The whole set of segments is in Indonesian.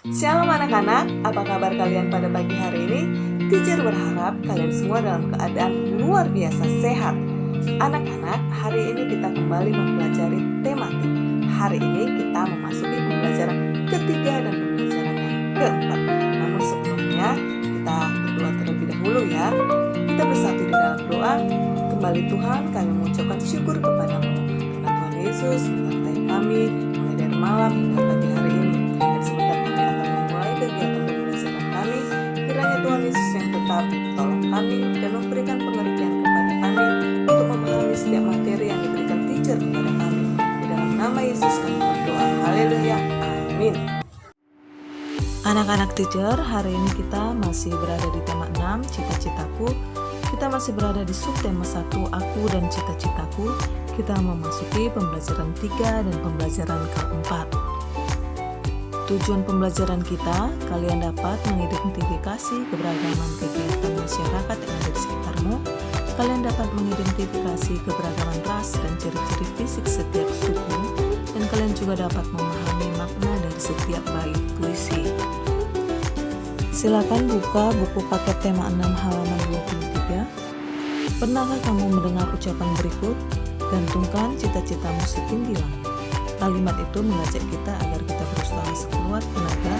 Shalom anak-anak, apa kabar kalian pada pagi hari ini? Teacher berharap kalian semua dalam keadaan luar biasa sehat. Anak-anak, hari ini kita kembali mempelajari tematik. Hari ini kita memasuki pembelajaran ketiga dan pembelajaran yang keempat. Namun sebelumnya, kita berdoa terlebih dahulu ya. Kita bersatu di dalam doa. Kembali Tuhan, kami mengucapkan syukur kepadamu. Karena Tuhan Yesus menyertai kami mulai dari malam hingga pagi hari ini. Dan sebentar kami akan memulai kegiatan pembelajaran kami. Kiranya Tuhan Yesus yang tetap tolong kami dan memberikan pengertian kepada kami untuk memahami setiap materi yang diberikan teacher kepada kami. Di dalam nama Yesus kami berdoa. Haleluya. Amin. Anak-anak teacher, hari ini kita masih berada di tema 6, cita-citaku. Kita masih berada di subtema 1, aku dan cita-citaku. Kita memasuki pembelajaran 3 dan pembelajaran keempat. Tujuan pembelajaran kita, kalian dapat mengidentifikasi keberagaman kegiatan masyarakat yang ada di sekitarmu. Kalian dapat mengidentifikasi keberagaman ras dan ciri-ciri fisik setiap suku. Dan kalian juga dapat memahami makna dari setiap bait puisi. Silakan buka buku paket tema 6 halaman 23. Pernahkah kamu mendengar ucapan berikut? Gantungkan cita-citamu setinggi langit. Kalimat itu mengajak kita agar kita berusaha sekuat tenaga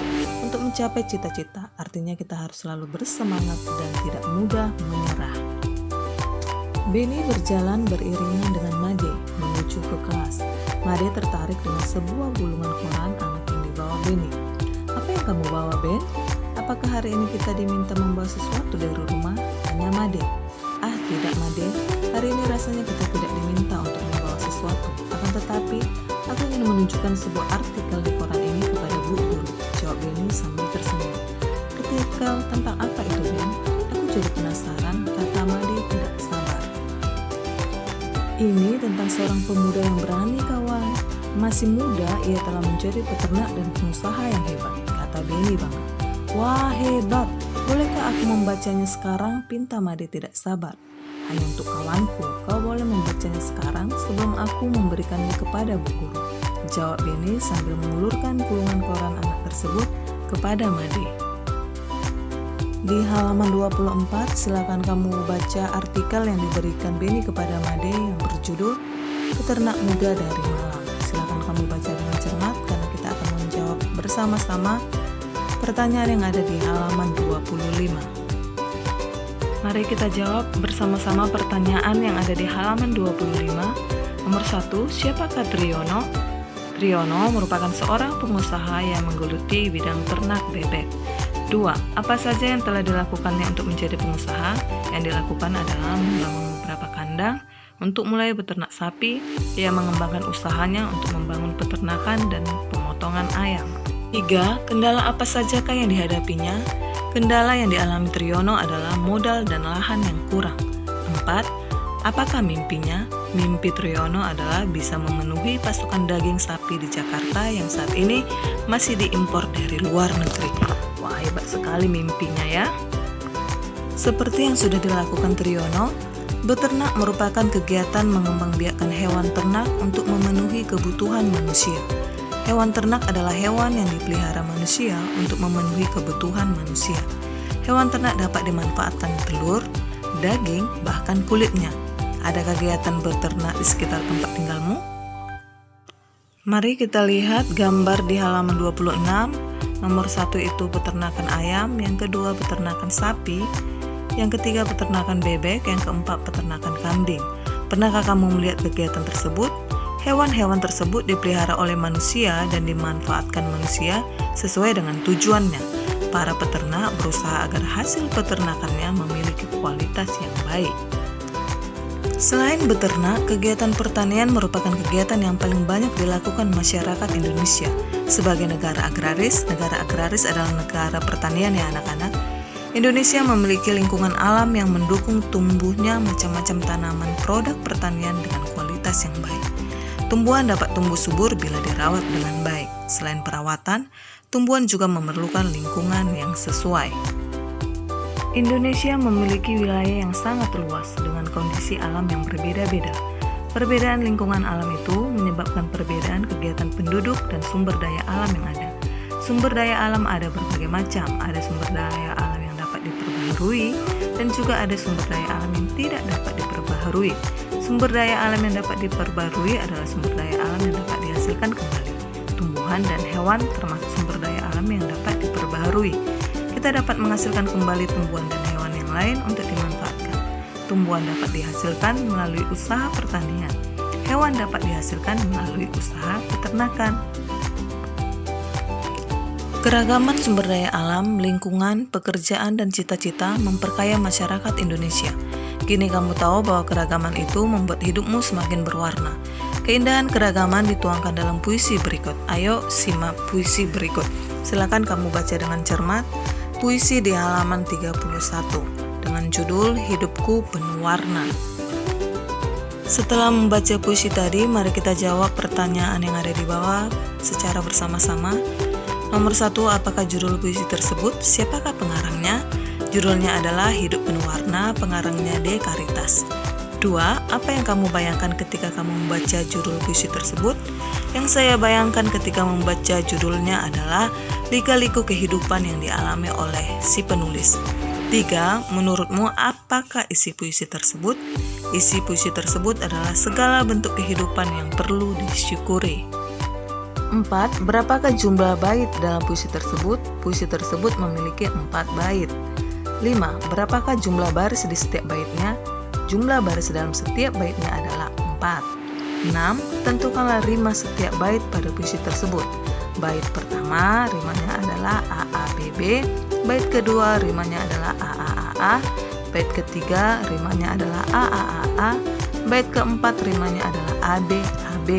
untuk mencapai cita-cita. Artinya kita harus selalu bersemangat dan tidak mudah menyerah. Benny berjalan beriringan dengan Made menuju ke kelas. Made tertarik dengan sebuah gulungan koran anak yang dibawa Benny. Apa yang kamu bawa, Ben? Apakah hari ini kita diminta membawa sesuatu dari rumah? Tanya Made. Ah, tidak Made. Hari ini rasanya kita tidak diminta untuk membawa sesuatu. Akan tetapi, aku ingin menunjukkan sebuah artikel di koran ini kepada Bu Guru. Jawab Benny sambil tersenyum. Artikel tentang apa itu, Ben? Aku jadi penasaran, kata Made tidak sabar. Ini tentang seorang pemuda yang berani, kawan. Masih muda, ia telah menjadi peternak dan pengusaha yang hebat, kata Benny bangga. Wah, hebat. Bolehkah aku membacanya sekarang? Pinta Made tidak sabar. Hanya untuk kawanku, kau boleh membacanya sekarang sebelum aku memberikannya kepada Bu Guru. Jawab Benny sambil mengulurkan gulungan koran anak tersebut kepada Made. Di halaman 24, silakan kamu baca artikel yang diberikan Benny kepada Made yang berjudul Peternak Muda dari Malang. Silakan kamu baca dengan cermat karena kita akan menjawab bersama-sama pertanyaan yang ada di halaman 25. Mari kita jawab bersama-sama pertanyaan yang ada di halaman 25. Nomor 1, siapakah Triyono? Triyono merupakan seorang pengusaha yang menggeluti bidang ternak bebek. 2. Apa saja yang telah dilakukannya untuk menjadi pengusaha? Yang dilakukan adalah membangun beberapa kandang untuk mulai beternak sapi. Ia mengembangkan usahanya untuk membangun peternakan dan pemotongan ayam. 3. Kendala apa sajakah yang dihadapinya? Kendala yang dialami Triyono adalah modal dan lahan yang kurang. 4. Apakah mimpinya? Mimpi Triyono adalah bisa memenuhi pasokan daging sapi di Jakarta yang saat ini masih diimpor dari luar negeri. Wah, hebat sekali mimpinya ya. Seperti yang sudah dilakukan Triyono, beternak merupakan kegiatan mengembangbiakkan hewan ternak untuk memenuhi kebutuhan manusia. Hewan ternak adalah hewan yang dipelihara manusia untuk memenuhi kebutuhan manusia. Hewan ternak dapat dimanfaatkan telur, daging, bahkan kulitnya. Ada kegiatan beternak di sekitar tempat tinggalmu? Mari kita lihat gambar di halaman 26. Nomor 1 itu peternakan ayam, yang kedua peternakan sapi, yang ketiga peternakan bebek, yang keempat peternakan kambing. Pernahkah kamu melihat kegiatan tersebut? Hewan-hewan tersebut dipelihara oleh manusia dan dimanfaatkan manusia sesuai dengan tujuannya. Para peternak berusaha agar hasil peternakannya memiliki kualitas yang baik. Selain beternak, kegiatan pertanian merupakan kegiatan yang paling banyak dilakukan masyarakat Indonesia. Sebagai negara agraris adalah negara pertanian ya anak-anak. Indonesia memiliki lingkungan alam yang mendukung tumbuhnya macam-macam tanaman produk pertanian dengan kualitas yang baik. Tumbuhan dapat tumbuh subur bila dirawat dengan baik. Selain perawatan, tumbuhan juga memerlukan lingkungan yang sesuai. Indonesia memiliki wilayah yang sangat luas dengan kondisi alam yang berbeda-beda. Perbedaan lingkungan alam itu menyebabkan perbedaan kegiatan penduduk dan sumber daya alam yang ada. Sumber daya alam ada berbagai macam, ada sumber daya alam yang dapat diperbaharui dan juga ada sumber daya alam yang tidak dapat diperbaharui. Sumber daya alam yang dapat diperbaharui adalah sumber daya alam yang dapat dihasilkan kembali. Tumbuhan dan hewan termasuk sumber daya alam yang dapat diperbaharui. Kita dapat menghasilkan kembali tumbuhan dan hewan yang lain untuk dimanfaatkan. Tumbuhan dapat dihasilkan melalui usaha pertanian. Hewan dapat dihasilkan melalui usaha peternakan. Keragaman sumber daya alam, lingkungan, pekerjaan, dan cita-cita memperkaya masyarakat Indonesia. Kini kamu tahu bahwa keragaman itu membuat hidupmu semakin berwarna. Keindahan keragaman dituangkan dalam puisi berikut. Ayo simak puisi berikut. Silakan kamu baca dengan cermat. Puisi di halaman 31 dengan judul Hidupku Penuh Warna. Setelah membaca puisi tadi, mari kita jawab pertanyaan yang ada di bawah secara bersama-sama. Nomor 1, apakah judul puisi tersebut? Siapakah pengarangnya? Judulnya adalah Hidup Penuh Warna, pengarangnya D. Karitas. 2, apa yang kamu bayangkan ketika kamu membaca judul puisi tersebut? Yang saya bayangkan ketika membaca judulnya adalah lika-liku kehidupan yang dialami oleh si penulis. 3, menurutmu apakah isi puisi tersebut? Isi puisi tersebut adalah segala bentuk kehidupan yang perlu disyukuri. 4. Berapakah jumlah bait dalam puisi tersebut? Puisi tersebut memiliki 4 bait. 5. Berapakah jumlah baris di setiap baitnya? Jumlah baris dalam setiap baitnya adalah 4. 6. Tentukanlah rima setiap bait pada puisi tersebut. Bait pertama rimanya adalah AABB, bait kedua rimanya adalah AAAA, bait ketiga rimanya adalah AAAA, bait keempat rimanya adalah ABAB.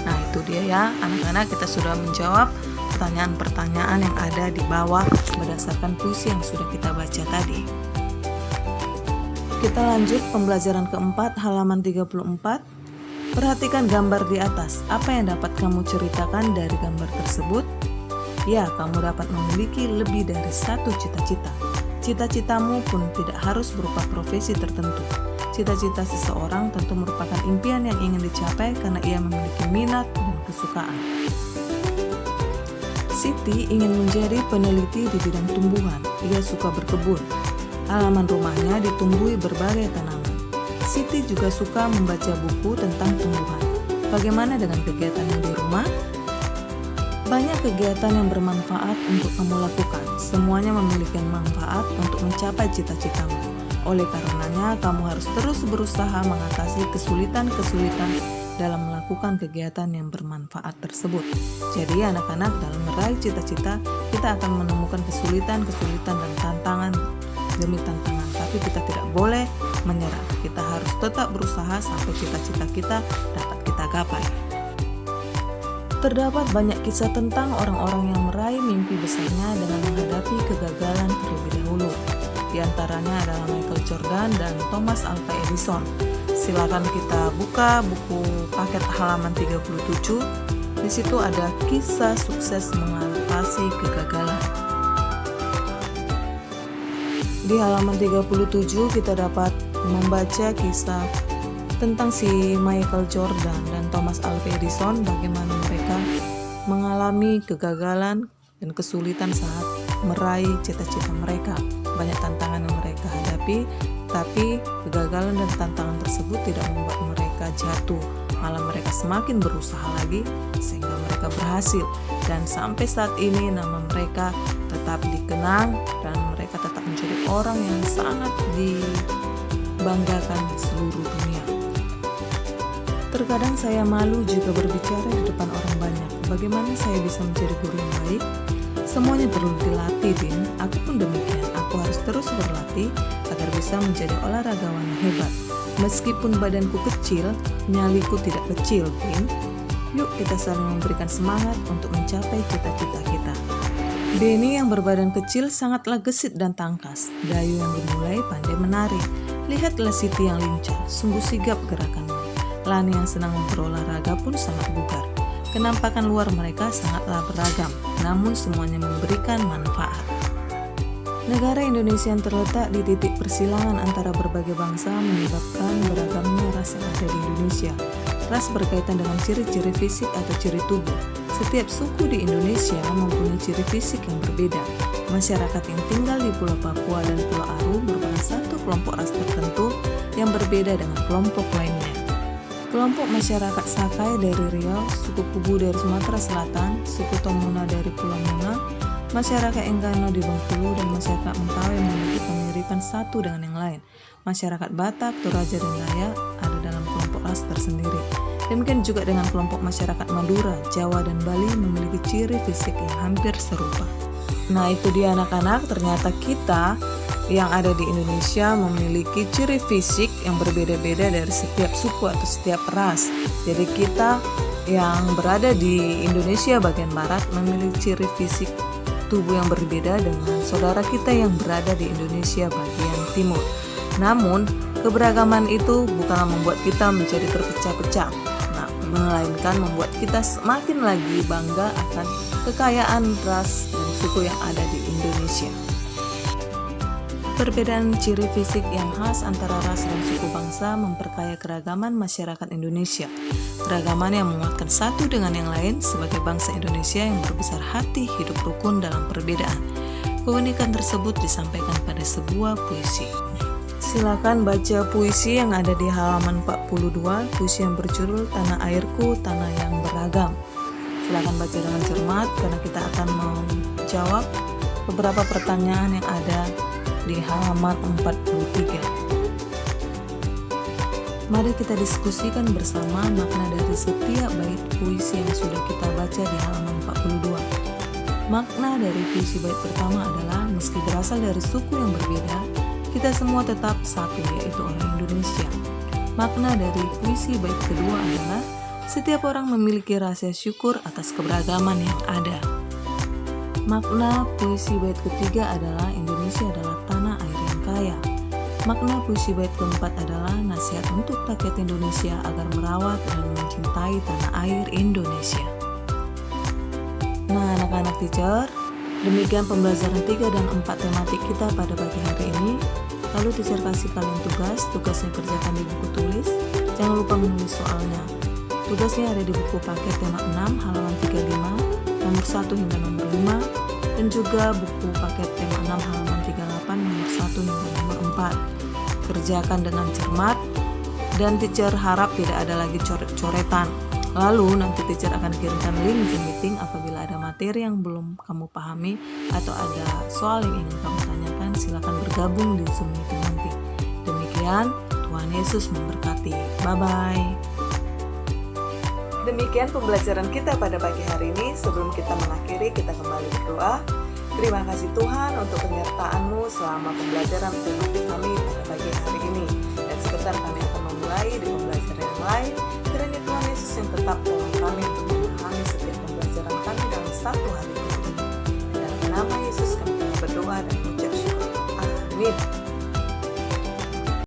Nah, itu dia ya anak-anak, kita sudah menjawab pertanyaan-pertanyaan yang ada di bawah berdasarkan puisi yang sudah kita baca tadi. Kita lanjut pembelajaran keempat halaman 34. Perhatikan gambar di atas. Apa yang dapat kamu ceritakan dari gambar tersebut? Ya, kamu dapat memiliki lebih dari satu cita-cita. Cita-citamu pun tidak harus berupa profesi tertentu. Cita-cita seseorang tentu merupakan impian yang ingin dicapai karena ia memiliki minat dan kesukaan. Siti ingin menjadi peneliti di bidang tumbuhan. Ia suka berkebun. Halaman rumahnya ditumbuhi berbagai tanaman. Siti juga suka membaca buku tentang tumbuhan. Bagaimana dengan kegiatanmu di rumah? Banyak kegiatan yang bermanfaat untuk kamu lakukan. Semuanya memiliki manfaat untuk mencapai cita-citamu. Oleh karenanya, kamu harus terus berusaha mengatasi kesulitan-kesulitan dalam melakukan kegiatan yang bermanfaat tersebut. Jadi anak-anak, dalam meraih cita-cita, kita akan menemukan kesulitan-kesulitan dan tantangan demi tantangan. Tapi kita tidak boleh menyerah. Kita harus tetap berusaha sampai cita-cita kita dapat kita gapai. Terdapat banyak kisah tentang orang-orang yang meraih mimpi besarnya dengan menghadapi kegagalan terlebih dahulu. Di antaranya adalah Michael Jordan dan Thomas Alva Edison. Silakan kita buka buku paket halaman 37. Di situ ada kisah sukses mengatasi kegagalan. Di halaman 37 kita dapat membaca kisah tentang si Michael Jordan dan Thomas Alva Edison, bagaimana mereka mengalami kegagalan dan kesulitan saat meraih cita-cita mereka. Banyak tantangan yang mereka hadapi, tapi kegagalan dan tantangan tersebut tidak membuat mereka jatuh, malah mereka semakin berusaha lagi sehingga mereka berhasil. Dan sampai saat ini nama mereka tetap dikenang dan mereka tetap menjadi orang yang sangat dibanggakan di seluruh dunia. Terkadang saya malu juga berbicara di depan orang banyak. Bagaimana saya bisa menjadi guru yang baik? Semuanya perlu dilatih, Din. Aku pun demikian. Aku harus terus berlatih agar bisa menjadi olahragawan yang hebat. Meskipun badanku kecil, nyaliku tidak kecil, Din. Yuk kita saling memberikan semangat untuk mencapai cita-cita kita. Denny yang berbadan kecil sangatlah gesit dan tangkas. Dayu yang gemulai pandai menari. Lihatlah Siti yang lincah, sungguh sigap gerakannya. Lani yang senang berolahraga pun sangat bugar. Kenampakan luar mereka sangatlah beragam, namun semuanya memberikan manfaat. Negara Indonesia yang terletak di titik persilangan antara berbagai bangsa menyebabkan beragamnya ras yang ada di Indonesia. Ras berkaitan dengan ciri-ciri fisik atau ciri tubuh. Setiap suku di Indonesia mempunyai ciri fisik yang berbeda. Masyarakat yang tinggal di Pulau Papua dan Pulau Aru merupakan satu kelompok ras tertentu yang berbeda dengan kelompok lainnya. Kelompok masyarakat Sakai dari Riau, suku Kubu dari Sumatera Selatan, suku Tomuna dari Pulau Muna, masyarakat Enggano di Bengkulu, dan masyarakat Mentawai memiliki kemiripan satu dengan yang lain. Masyarakat Batak, Toraja, dan Dayak ada dalam kelompok ras tersendiri. Demikian juga dengan kelompok masyarakat Madura, Jawa, dan Bali memiliki ciri fisik yang hampir serupa. Nah, itu dia anak-anak, ternyata kita yang ada di Indonesia memiliki ciri fisik yang berbeda-beda dari setiap suku atau setiap ras. Jadi kita yang berada di Indonesia bagian barat memiliki ciri fisik tubuh yang berbeda dengan saudara kita yang berada di Indonesia bagian timur. Namun, keberagaman itu bukanlah membuat kita menjadi terpecah-pecah, melainkan membuat kita semakin lagi bangga akan kekayaan ras dan suku yang ada di Indonesia. Perbedaan ciri fisik yang khas antara ras dan suku bangsa memperkaya keragaman masyarakat Indonesia. Keragaman yang menguatkan satu dengan yang lain sebagai bangsa Indonesia yang berbesar hati hidup rukun dalam perbedaan. Keunikan tersebut disampaikan pada sebuah puisi. Silakan baca puisi yang ada di halaman 42, puisi yang berjudul Tanah Airku, Tanah yang Beragam. Silakan baca dengan cermat karena kita akan menjawab beberapa pertanyaan yang ada di halaman 43. Mari kita diskusikan bersama makna dari setiap bait puisi yang sudah kita baca di halaman 42. Makna dari puisi bait pertama adalah meski berasal dari suku yang berbeda, kita semua tetap satu, yaitu orang Indonesia. Makna dari puisi bait kedua adalah setiap orang memiliki rasa syukur atas keberagaman yang ada. Makna puisi bait ketiga adalah Indonesia adalah tanah air yang kaya. Makna puisi bait keempat adalah nasihat untuk rakyat Indonesia agar merawat dan mencintai tanah air Indonesia. Nah, anak-anak teacher, demikian pembelajaran 3 dan 4 tematik kita pada pagi hari ini. Lalu teacher kasih kalian tugasnya kerjakan di buku tulis. Jangan lupa menulis soalnya. Tugasnya ada di buku paket tema 6 halaman 35, nomor 1 hingga nomor 5, dan juga buku paket tema 6 halaman 38, nomor 1 hingga nomor 4. Kerjakan dengan cermat, dan teacher harap tidak ada lagi coret-coretan. Lalu nanti teacher akan kirimkan link Zoom meeting apabila ada materi yang belum kamu pahami atau ada soal yang ingin kamu tanyakan, silakan bergabung di Zoom meeting nanti. Demikian, Tuhan Yesus memberkati. Bye-bye. Demikian pembelajaran kita pada pagi hari ini. Sebelum kita mengakhiri, kita kembali berdoa. Terima kasih Tuhan untuk penyertaan-Mu selama pembelajaran tematik kami pada pagi hari ini. Dan sebentar kami akan memulai di pembelajaran yang lain. Kiranya Tuhan Yesus yang tetap tolong kami untuk memahami setiap pembelajaran kami dalam satu hari ini. Dalam nama Yesus kami berdoa dan mengucap syukur. Amin.